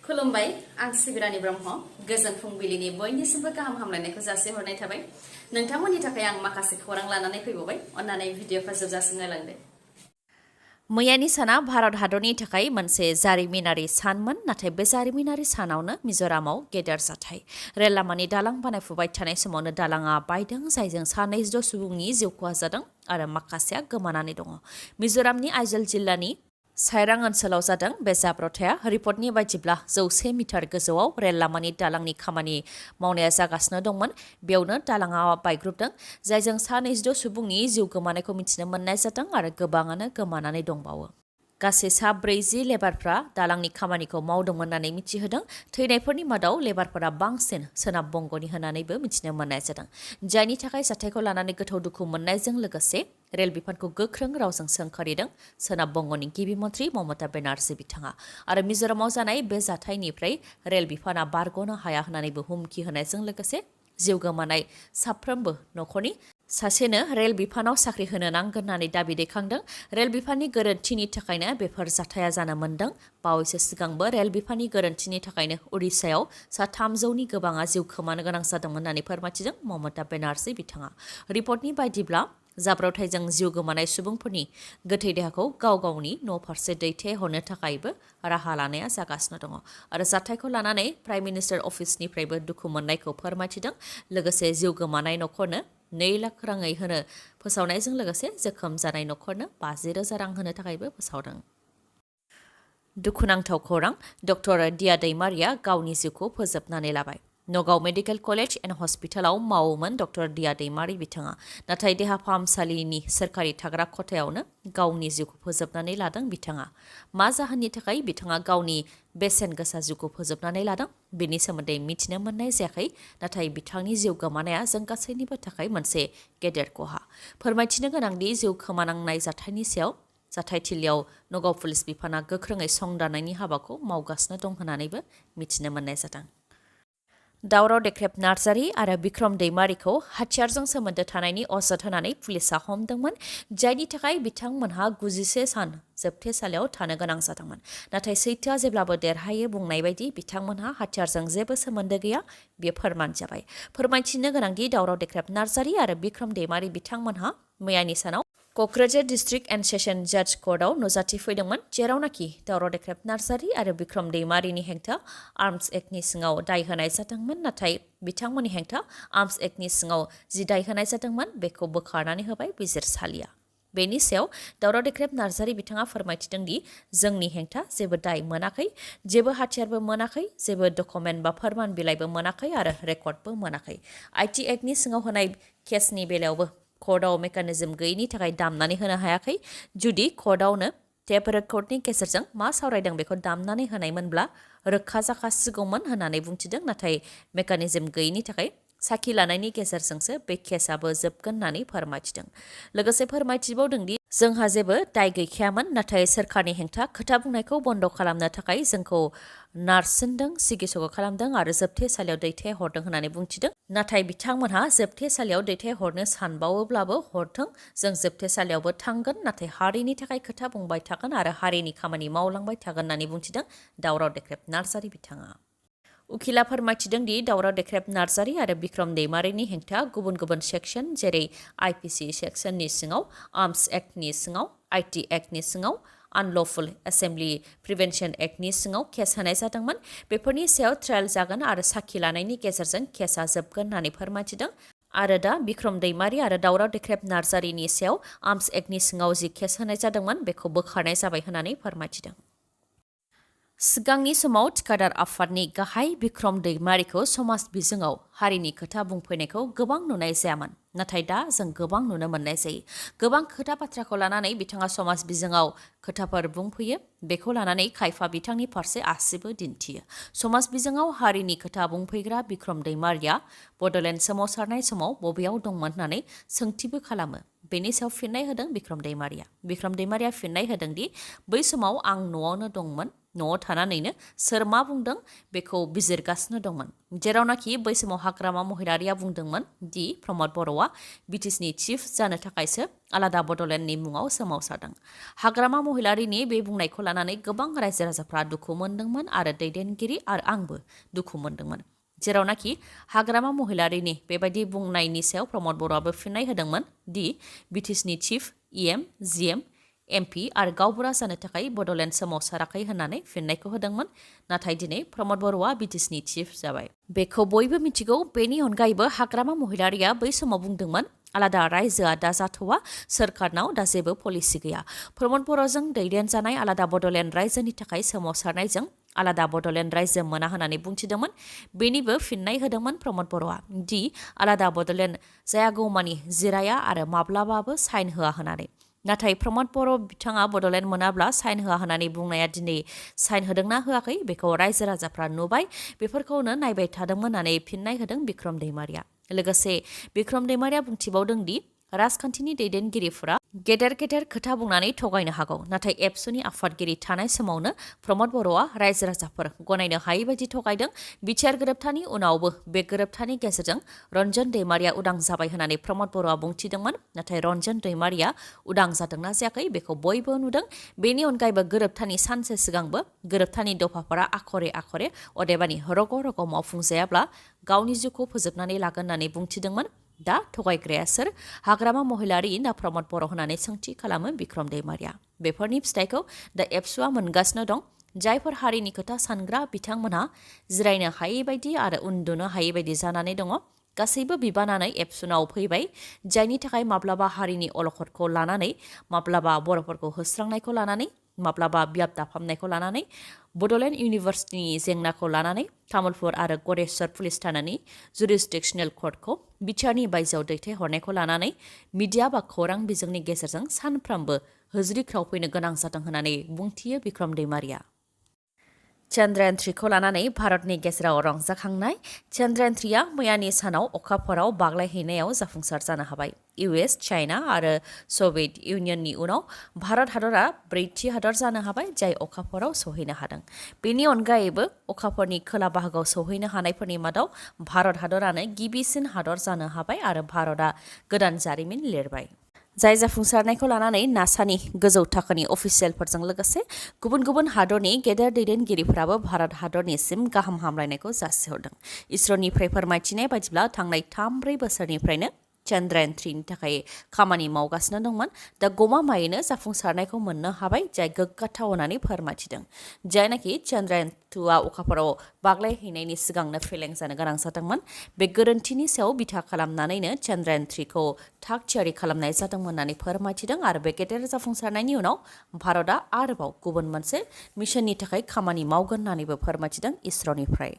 खुलुमबाय आं सिबिरानि ब्रह्म गोजोन फुंबिलिनि बयनिसिमबो गाहाम हामलायनायखौ जासिहरनाय थाबाय नोंथांमोननि थाखाय आं माखासे खौरां लानानै फैबावबाय अन्नानै भिडिअखौ जोबजासिम नायलांदो मैयानि साना भारत हादरनि थाखाय मोनसे जारिमिनारि सानमोन नाथाय बे जारिमिनारि सानावनो मिजोरामाव गेदेर जाथाय रेल लामानि दालां बानायफुबाय थानाय समावनो दालाङा बायदों जायजों 9 सुबुंनि जिउ खहा जादों आरो माखासेया गोमानानै दङ मिजोरामनि आइजल जिल्लानि साइरां ओनसोलाव जादों बे जाब्रबथाया रिपर्टनि बायदिब्ला 100 मिटार गोजौआव रेल लामानि दालांनि खामानि मावनाया जागासिनो दंमोन बेयावनो दालाङा बायग्रुबदों जायजों 9 सुबुंनि जिउ गोमानायखौ मिथिनो मोननाय जादों आरो गोबाङानो गोमानानै दंबावो गासै 40 लेबारफ्रा दालांनि खामानिखौ मावदोंमोन होननानै मिथिहोदों थैनायफोरनि मादाव लेबारफोरा बांसिन सोनाब बंगनि होननानैबो मिथिनो मोननाय जादों जायनि थाखाय जाथायखौ लानानै गोथौ दुखु मोननायजों लोगोसे रेल बिफानखौ गोख्रों रावजों सोंखारिदों सोनाब बंगनि गिबि मन्थ्रि ममता बेनार्जी बिथाङा आरो मिजोरामाव जानाय बे जाथायनिफ्राय रेल बिफाना बारग'नो हाया होननानैबो हुमखि होनायजों लोगोसे जिउ गोमानाय साफ्रोमबो नखरनि सासेनो रेल बिफानाव साख्रि होनो नांगोन होननानै दाबि दैखांदों रेल बिफाननि गोरोन्थिनि थाखायनो बेफोर जाथाया जानो मोन्दों बावैसो सिगांबो रेल बिफाननि गोरोन्थिनि थाखायनो उडिशायाव 300नि गोबाङा जिउ खोमानो गोनां जादोंमोन होननानै फोरमायथिदों ममता बेनार्जी बिथाङा रिपर्टनि बायदिब्ला जाब्रबथायजों जिउ गोमानाय सुबुंफोरनि गोथै देहाखौ गाव गावनि न' फारसे दैथायहरनो थाखायबो राहा लानाया जागासिनो दङ आरो जाथायखौ लानानै प्राइम मिनिस्टार अफिसनिफ्रायबो दुखु मोननायखौ फोरमायथिदों लोगोसे जिउ गोमानाय नखरनो 2 लाख राङै होनो फोसावनायजों लोगोसे जोखोम जानाय नखरनो 50,000 रां होनो थाखायबो फोसावदों दुखुनांथाव खौरां डक्टर दिया दैमारिया गावनि जिउखौ फोजोबनानै लाबाय नगाव मेडिकेल कलेज एन्ड हस्पिटालाव मावोमोन डक्टर दिया दैमारि बिथाङा नाथाय देहा फाहामसालिनि सोरखारि थाग्रा खथायावनो गावनि जिउखौ फोजोबनानै लादों बिथाङा मा जाहोननि थाखाय बिथाङा गावनि बेसेन गोसा जिउखौ फोजोबनानै लादों बेनि सोमोन्दै मिथिनो मोननाय जायाखै नाथाय बिथांनि जिउ गोमानाया जों गासैनिबो थाखाय मोनसे गेदेर खहा फोरमायथिनो गोनांदि जिउ खोमानांनाय जाथायनि सायाव जाथायथिलियाव नगाव पुलिस बिफाना गोख्रोङै संदाननायनि हाबाखौ मावगासिनो दं होननानैबो मिथिनो मोननाय जादों दावराव देख्रेब नार्जारी आरो बिक्रम दैमारिखौ हाथियारजों सोमोन्दो थानायनि अजद होनानै पुलिसा हमदोंमोन जायनि थाखाय बिथांमोनहा 91 सान जोबथेसालियाव थानो गोनां जादोंमोन नाथाय सैथोआ जेब्लाबो देरहायो बुंनाय बायदि बिथांमोनहा हाथियारजों जेबो सोमोन्दो गैया बेयो फोरमान जाबाय फोरमायथिनो गोनांदि दावराव देख्रेब नार्जारी आरो बिक्रम दैमारि बिथांमोनहा मैयानि सानाव क'क्राझार डिस्ट्रिक्ट एन्ड सेशन जाज कर्टआव नुजाथिफैदोंमोन जेरावनाखि दावराव देख्रेब नार्जारी आरो बिक्रम दैमारिनि हेंथा आर्म्स एक्टनि सिङाव दाय होनाय जादोंमोन नाथाय बिथांमोननि हेंथा आर्म्स एक्टनि सिङाव जि दाय होनाय जादोंमोन बेखौ बोखारनानै होबाय बिजिरसालिया बेनि सायाव दावराव देख्रेब नार्जारी बिथाङा फोरमायथिदों दि जोंनि हेंथा जेबो दाय मोनाखै जेबो हाथियारबो मोनाखै जेबो डकुमेन्ट बा फोरमान बिलाइबो मोनाखै आरो रेकर्डबो मोनाखै आइटि एक्टनि सिङाव होनाय केसनि बेलायावबो कर्टआव मेकानिजम गैयैनि थाखाय दामनानै होनो हायाखै जुदि कर्टआवनो टेप रेकर्डनि गेजेरजों मा सावरायदों बेखौ दामनानै होनायमोनब्ला रोखा जाखासिगौमोन होननानै बुंथिदों नाथाय मेकानिजम गैयैनि थाखाय साखि लानायनि गेजेरजोंसो बे केसआबो जोबगोन होननानै फोरमायथिदों लोगोसे फोरमायथिबावदों दि जोंहा जेबो दाय गैखायामोन नाथाय सोरखारनि हेंथा खोथा बुंनायखौ बन्द खालामनो थाखाय जोंखौ नारसिनदों सिगिसग' खालामदों आरो जोबथेसालियाव दैथायहरदों होननानै बुंथिदों नाथाय बिथांमोनहा जोबथेसालियाव दैथायहरनो सानबावोब्लाबो हरथों जों जोबथेसालियावबो थांगोन नाथाय हारिनि थाखाय खोथा बुंबाय थागोन आरो हारिनि खामानि मावलांबाय थागोन होननानै बुंथिदों दावराव देख्रेब नार्जारी बिथाङा उखिला फोरमायथिदों दि दावराव देख्रेब नार्जारी आरो बिक्रम दैमारिनि हेंथा गुबुन गुबुन सेक्सन जेरै आइपिसि सेक्सननि सिङाव आर्म्स एक्टनि सिङाव आइटि एक्टनि सिङाव आनलफुल एसेम्बलि प्रिभेन्सन एक्टनि सिङाव केस होनाय जादोंमोन बेफोरनि सायाव ट्रायल जागोन आरो साखि लानायनि गेजेरजों केसआ जोबगोन होननानै फोरमायथिदों आरो दा बिक्रम दैमारि आरो दावराव देख्रेब नार्जारीनि सायाव आर्म्स एक्टनि सिङाव जि केस होनाय जादोंमोन बेखौ बोखारनाय जाबाय होननानै फोरमायथिदों सिगांनि समाव थिखादार आफादनि गाहाय बिक्रम दैमारिखौ समाज बिजोङाव हारिनि खोथा बुंफैनायखौ गोबां नुनाय जायामोन नाथाय दा जों गोबां नुनो मोननाय जायो गोबां खोथा बाथ्राखौ लानानै बिथाङा समाज बिजोङाव खोथाफोर बुंफैयो बेखौ लानानै खायफा बिथांनि फारसे आसिबो दिन्थियो समाज बिजोङाव हारिनि खोथा बुंफैग्रा बिक्रम दैमारिया बड'लेण्ड सोमावसारनाय समाव बबेयाव दंमोन होननानै सोंथिबो खालामो बेनि सायाव फिननाय होदों बिक्रम दैमारिया फिननाय होदों दि बै समाव आं न'आवनो दंमोन न'आव थानानैनो सोर मा बुंदों बेखौ बिजिरगासिनो दंमोन। जेरावनाखि बै समाव हाग्रामा महिलारिया बुंदोंमोन दि प्रमद बर'आ बिटिसिनि चिफ जानो थाखायसो आलादा बड'लेण्डनि मुङाव सोमावसारदों। हाग्रामा महिलारिनि बे बुंनायखौ लानानै गोबां रायजो राजाफ्रा दुखु मोनदोंमोन आरो दैदेनगिरि आरो आंबो दुखु मोनदोंमोन। जेरावनाखि हाग्रामा महिलारिनि बेबायदि बुंनायनि सायाव प्रमद बर'आबो फिननाय होदोंमोन दि बिटिसिनि चिफ EM, GM, MP आरो गावबुरा जानो थाखाय बड'लेण्ड सोमावसाराखै होननानै फिननायखौ होदोंमोन। नाथाय दिनै प्रमद बर'आ बिटिसिनि चिफ जाबाय। बेखौ बयबो मिथिगौ। बेनि अनगायैबो हाग्रामा महिलारिया बै समाव बुंदोंमोन आलादा रायजोआ दा जाथ'वा, सोरखारनाव दा जेबो पलिसि गैया। प्रमद बर'जों दैदेनजानाय आलादा बड'लेण्ड रायजोनि थाखाय सोमावसारनायजों आलादा बड'लेण्ड रायजो मोना होननानै बुंथिदोंमोन। बेनिबो फिननाय होदोंमोन प्रमद बर'आ दि आलादा बड'लेण्ड जायागौमानि जिराया आरो माब्लाबाबो साइन होआ होननानै। नाथाय प्रमद बर' बिथाङा बड'लेण्ड मोनाब्ला साइन होआ होननानै बुंनाया दिनै साइन होदोंना होआखै बेखौ रायजो राजाफ्रा नुबाय, बेफोरखौनो नायबाय थादोंमोन होननानै फिननाय होदों बिक्रम दैमारिया। लोगोसे बिक्रम दैमारिया बुंथिबावदों दि राजखान्थिनि दैदेनगिरिफोरा गेदेर गेदेर खोथा बुंनानै थगायनो हागौ, नाथाय एबसुनि आफादगिरि थानाय समावनो प्रमद बर'आ रायजो राजाफोर गनायनो हायै बायदि थगायदों। बिटिआर गोरोबथानि उनावबो बे गोरोबथानि गेजेरजों रन्जन दैमारिया उदां जाबाय होननानै प्रमद बर'आ बुंथिदोंमोन। नाथाय रन्जन दैमारिया उदां जादोंना जायाखै बेखौ बयबो नुदों। बेनि अनगायैबो गोरोबथानि सानसे सिगांबो गोरोबथानि दफाफोरा आखरे आखरे अदेबानि रग' रग' मावफुंजायाब्ला गावनि जिउखौ फोजोबनानै लागोन होननानै बुंथिदोंमोन। दा थगायग्राया सोर? हाग्रामा महिलारि ना प्रमद बर' होननानै सोंथि खालामो बिक्रम दैमारिया। बेफोरनि फिथाइखौ दा एबसुआ मोनगासिनो दं। जायफोर हारिनि खोथा सानग्रा बिथांमोनहा जिरायनो हायै बायदि आरो उन्दुनो हायै बायदि जानानै दङ। गासैबो बिबानानो एबसुनाव फैबाय, जायनि थाखाय माब्लाबा हारिनि अलखदखौ लानानै, माब्लाबा बर'फोरखौ होस्रांनायखौ लानानै, माब्लाबा बियाब दाफामनायखौ लानानै, बड'लेण्ड इउनिभार्सिटिनि जेंनाखौ लानानै, तामुलपुर आरो गरेस्वर पुलिस थानानि जुरिसडिक्सनेल कर्टखौ बिटिआरनि बायजोआव दैथायहरनायखौ लानानै मिडिया बा खौरां बिजोंनि गेजेरजों सानफ्रामबो होज्रिख्रावफैनो गोनां जादों होननानै बुंथियो बिक्रम दैमारिया। चन्द्रायान 3खौ लानानै भारतनि गेजेराव रंजाखांनाय। चन्द्रायान 3आ मैयानि सानाव अखाफोराव बाग्लायहैनायाव जाफुंसार जानो हाबाय। US, चाइना आरो सभियेट इउनियननि उनाव भारत हादरा ब्रैथि हादर जानो हाबाय जाय अखाफोराव सौहैनो हादों। बेनि अनगायैबो अखाफोरनि खोला बाहागोआव सौहैनो हानायफोरनि मादाव भारत हादरानो गिबिसिन हादर जानो हाबाय आरो भारतआ गोदान जारिमिन लिरबाय। जाय जाफुंसारनायखौ लानानै नासानि गोजौ थाखोनि अफिसियेलफोरजों लोगोसे गुबुन गुबुन हादरनि गेदेर दैदेनगिरिफोराबो भारत हादरनिसिम गाहाम हामलायनायखौ जासिहरदों। इसरनिफ्राय फोरमायथिनाय बायदिब्ला थांनाय 3-4 बोसोरनिफ्रायनो चन्द्रायान 3नि थाखाय खामानि मावगासिनो दंमोन। दा गमामायैनो जाफुंसारनायखौ मोननो हाबाय, जाय गोग्गाथाव होननानै फोरमायथिदों। जायनाखि चन्द्रायान 2आ अखाफोराव बाग्लायहैनायनि सिगांनो फेलें जानो गोनां जादोंमोन। बे गोरोन्थिनि सायाव बिथा खालामनानैनो चन्द्रायान 3खौ थाग थियारि खालामनाय जादोंमोन होननानै फोरमायथिदों आरो बे गेदेर जाफुंसारनायनि उनाव भारतआ आरोबाव गुबुन मोनसे मिशननि थाखाय खामानि मावगोन होननानैबो फोरमायथिदों इसरनिफ्राय।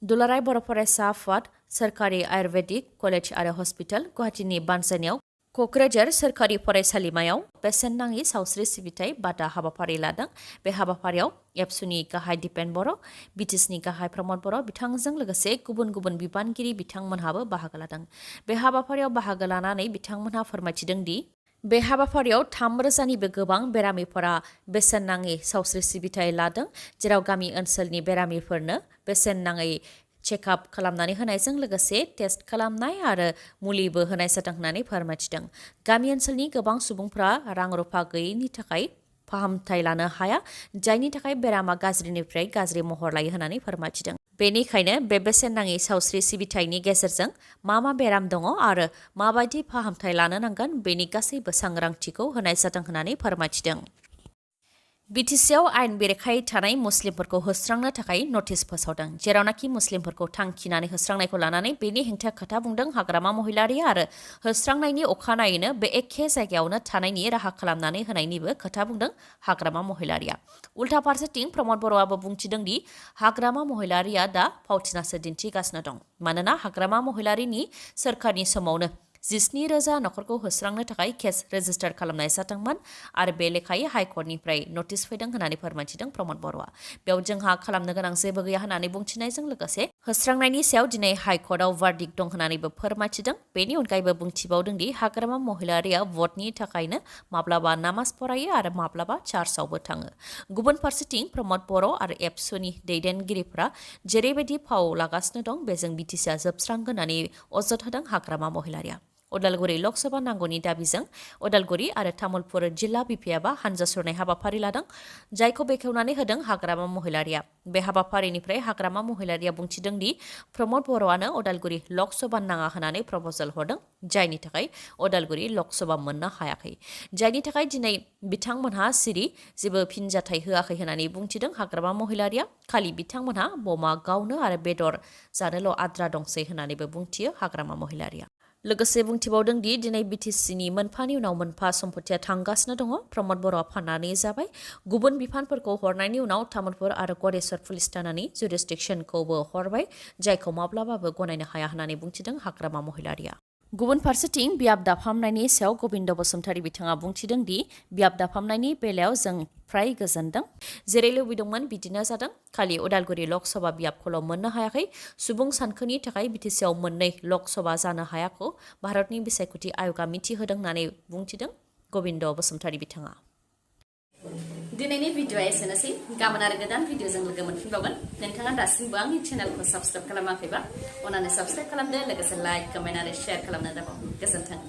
दुलाराय बर' फरायसा आफाद, सोरखारि आयुर्वेदिक कलेज आरो हस्पिटाल, गुवाहाटीनि बानजायनायाव क'क्राझार सोरखारि फरायसालिमायाव बेसेन नाङि सावस्रि सिबिथाय बादा हाबाफारि लादों। बे हाबाफारियाव एबसुनि गाहाय दिपेन बर', बिटिसिनि गाहाय प्रमद बर' बिथांजों लोगोसे गुबुन गुबुन बिबानगिरि बिथांमोनहाबो बाहागो लादों। बे हाबाफारियाव बाहागो लानानै बिथांमोनहा फोरमायथिदों दि बे हाबाफारियाव 3,000निबो गोबां बेरामिफोरा बेसेन नाङै सावस्रि सिबिथाय लादों, जेराव गामि ओनसोलनि बेरामिफोरनो बेसेन नाङै चेकआप खालामनानै होनायजों लोगोसे टेस्ट खालामनाय आरो मुलिबो होनाय जादों होननानै फोरमायथिदों। गामि ओनसोलनि गोबां सुबुंफ्रा रां रुफा गैयैनि थाखाय फाहामथाय लानो हाया, जायनि थाखाय बेरामा गाज्रिनिफ्राय गाज्रि महर लायो होननानै फोरमायथिदों। बेनिखायनो बे बेसेन नाङै सावस्रि सिबिथायनि गेजेरजों मा बेराम दङ आरो माबायदि फाहामथाय लानो नांगोन बेनि गासैबो सांग्रांथिखौ होनाय जादों होननानै फोरमायथिदों। बिटिसिआव आयेन बेरेखायै थानाय मुस्लिमफोरखौ होस्रांनो थाखाय नटिस फोसावदों। जेरावनाखि मुस्लिमफोरखौ थांखिनानै होस्रांनायखौ लानानै बेनि हेंथा खोथा बुंदों हाग्रामा महिलारि आरो होस्रांनायनि अखानायैनो बे एखे जायगायावनो थानायनि राहा खालामनानै होनायनिबो खोथा बुंदों हाग्रामा महिलारिया। उल्था फारसेथिं प्रमद बर'आबो बुंथिदों दि हाग्रामा महिलारिया दा फावथिनासो दिन्थिगासिनो दं। मानोना हाग्रामा महिलारिनि सोरखारनि समावनो 17,000 नखरखौ होस्रांनो थाखाय केस रेजिस्टार खालामनाय जादोंमोन आरो बे लेखायै हाइकर्टनिफ्राय नटिस फैदों होननानै फोरमायथिदों प्रमद बर'आ। बेयाव जोंहा खालामनो गोनां जेबो गैया होननानै बुंथिनायजों लोगोसे होस्रांनायनि सायाव दिनै हाइकर्टआव भार्डिक्ट दं होननानैबो फोरमायथिदों। बेनि अनगायैबो बुंथिबावदों दि हाग्रामा महिलारिया भटनि थाखायनो माब्लाबा नामाज फरायो आरो माब्लाबा चार्चआवबो थाङो। गुबुन फारसेथिं प्रमद बर' आरो एबसुनि दैदेनगिरिफोरा जेरैबायदि फाव लागासिनो दं बेजों बिटिसिआ जोबस्रांगोन होननानै अजद होदों हाग्रामा महिलारिया। उदालगुरि लकसभा नांगौनि दाबिजों उदालगुरि आरो तामुलपुर जिल्ला बिपिएफआ हानजा सुरनाय हाबाफारि लादों, जायखौ बेखेवनानै होदों हाग्रामा महिलारिया। बे हाबाफारिनिफ्राय हाग्रामा महिलारिया बुंथिदों दि प्रमद बर'आनो उदालगुरि लकसभा नाङा होननानै प्रप'जाल हरदों, जायनि थाखाय उदालगुरि लकसभा मोननो हायाखै। जायनि थाखाय दिनै बिथांमोनहा सिरि जेबो फिनजाथाय होआखै होननानै बुंथिदों हाग्रामा महिलारिया। खालि बिथांमोनहा बमा गावनो आरो बेदर जानोल' आद्रा दंसै होननानैबो बुंथियो हाग्रामा महिलारिया। लोगोसे बुंथिबावदों दि दिनै बिटिसिनि मोनफानि उनाव मोनफा सम्पथिया थांगासिनो दङ। प्रमद बर'आ फाननानै जाबाय। गुबुन बिफानफोरखौ हरनायनि उनाव तामुलपुर आरो गरेस्वर पुलिस थानानि जुरिसडिक्सनखौबो हरबाय, जायखौ माब्लाबाबो गनायनो हाया होननानै बुंथिदों हाग्रामा महिलारिया। गुबुन फारसेथिं बियाब दाफामनायनि सायाव गबिन्द बसुमतारी बिथाङा बुंथिदों दि बियाब दाफामनायनि बेलायाव जों फ्राय गोजोनदों। जेरै लुबैदोंमोन बिदिनो जादों। खालि उदालगुरि लकसभा बियाबखौल' मोननो हायाखै। सुबुं सानखोनि थाखाय बिटिसिआव मोननै लकसभा जानो हायाखौ भारतनि बिसायख'थि आय'गआ मिथिहोदों होननानै बुंथिदों गबिन्द बसुमतारी बिथाङा। दिनैनि भिडिअ'आ एसेनोसै। गाबोन आरो गोदान भिडिअ'जों लोगो मोनफिनबावगोन। नोंथाङा दासिमबो आंनि चेनेलखौ साबस्क्राइब खालामाखैबा अन्नानै साबस्क्राइब खालामदो, लोगोसे लाइक, कमेन्ट आरो शेयार खालामनो दाबाव। गोजोन्थों।